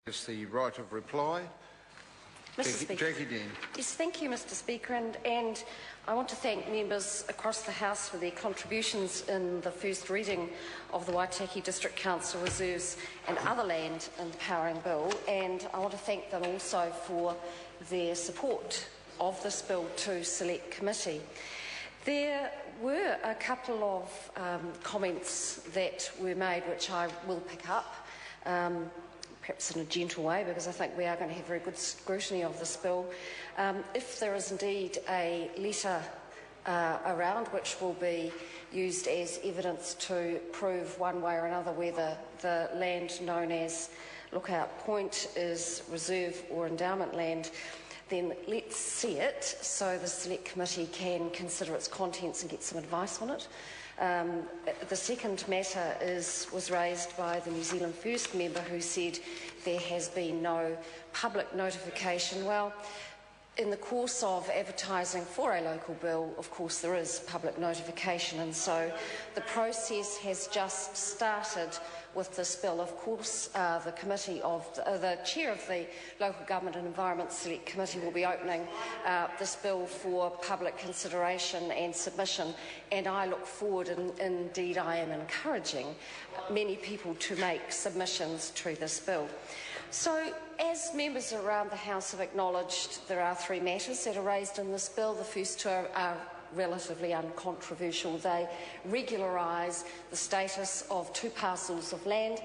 Is the right of reply. Jackie Dean. Yes, thank you, Mr. Speaker, and I want to thank members across the House for their contributions in the first reading of the Waitaki District Council Reserves and Other Land Empowering Bill, and I want to thank them also for their support of this bill to Select Committee. There were a couple of comments that were made which I will pick up. Perhaps in a gentle way, because I think we are going to have very good scrutiny of this bill. If there is indeed a letter around which will be used as evidence to prove one way or another whether the land known as Lookout Point is reserve or endowment land, then let's see it so the Select Committee can consider its contents and get some advice on it. The second matter was raised by the New Zealand First member, who said there has been no public notification. Well, in the course of advertising for a local bill, of course there is public notification, and so the process has just started with this bill. Of course, the chair of the Local Government and Environment Select Committee will be opening this bill for public consideration and submission, and I look forward, and indeed I am encouraging many people to make submissions to this bill. So, as members around the House have acknowledged, there are three matters that are raised in this bill. The first two are relatively uncontroversial. They regularise the status of two parcels of land,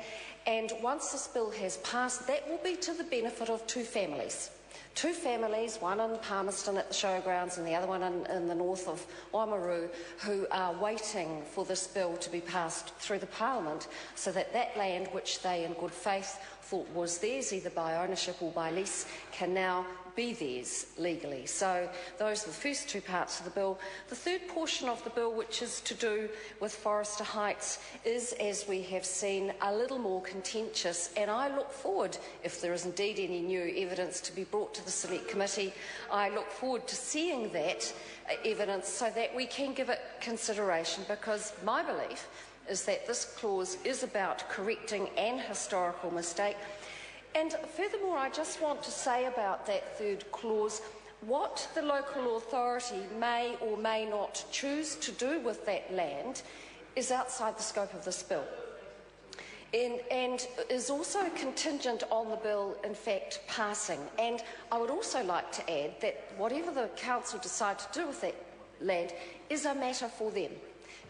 and once this bill has passed, that will be to the benefit of two families. Two families, one in Palmerston at the showgrounds and the other one in the north of Oamaru, who are waiting for this bill to be passed through the Parliament so that that land, which they in good faith thought was theirs either by ownership or by lease, can now be theirs legally. So those are the first two parts of the bill. The third portion of the bill, which is to do with Forester Heights, is, as we have seen, a little more contentious, and I look forward, if there is indeed any new evidence to be brought to the Select Committee, I look forward to seeing that evidence so that we can give it consideration, because my belief is that this clause is about correcting an historical mistake. And furthermore, I just want to say about that third clause, what the local authority may or may not choose to do with that land is outside the scope of this bill, and is also contingent on the bill, in fact, passing. And I would also like to add that whatever the council decide to do with that land is a matter for them,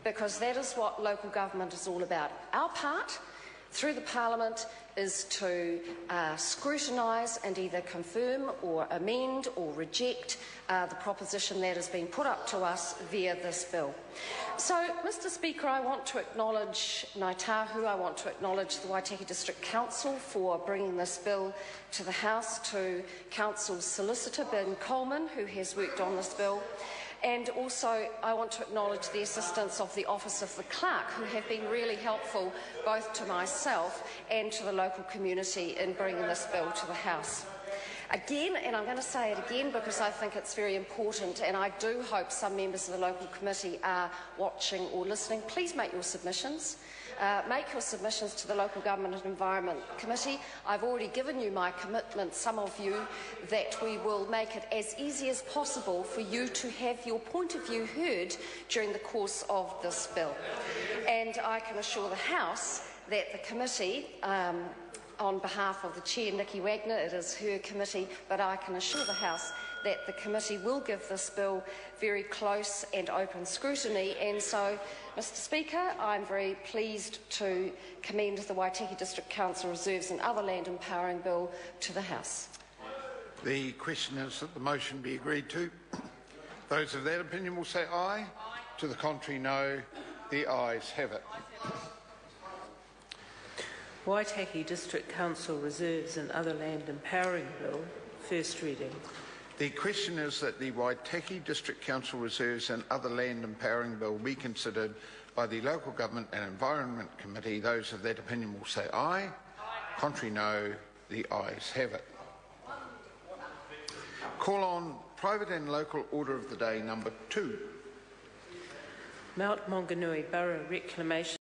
because that is what local government is all about. Our part, through the Parliament, is to scrutinise and either confirm or amend or reject the proposition that has been put up to us via this bill. So, Mr. Speaker, I want to acknowledge Ngāi Tahu, I want to acknowledge the Waitaki District Council for bringing this bill to the House, to Council's Solicitor Ben Coleman, who has worked on this bill, and also I want to acknowledge the assistance of the Office of the Clerk, who have been really helpful both to myself and to the local community in bringing this bill to the House. Again, and I'm going to say it again because I think it's very important, and I do hope some members of the local committee are watching or listening, please make your submissions. Make your submissions to the Local Government and Environment Committee. I've already given you my commitment, some of you, that we will make it as easy as possible for you to have your point of view heard during the course of this bill. And I can assure the House that the committee, on behalf of the Chair, Nikki Wagner, it is her committee, but I can assure the House that the committee will give this bill very close and open scrutiny. And so, Mr. Speaker, I'm very pleased to commend the Waitaki District Council Reserves and Other Land Empowering Bill to the House. The question is that the motion be agreed to. Those of that opinion will say aye. To the contrary, no. The ayes have it. Waitaki District Council Reserves and Other Land Empowering Bill, first reading. The question is that the Waitaki District Council Reserves and Other Land Empowering Bill be considered by the Local Government and Environment Committee. Those of that opinion will say aye. Contrary, no. The ayes have it. Call on private and local order of the day number 2. Mount Maunganui Borough Reclamation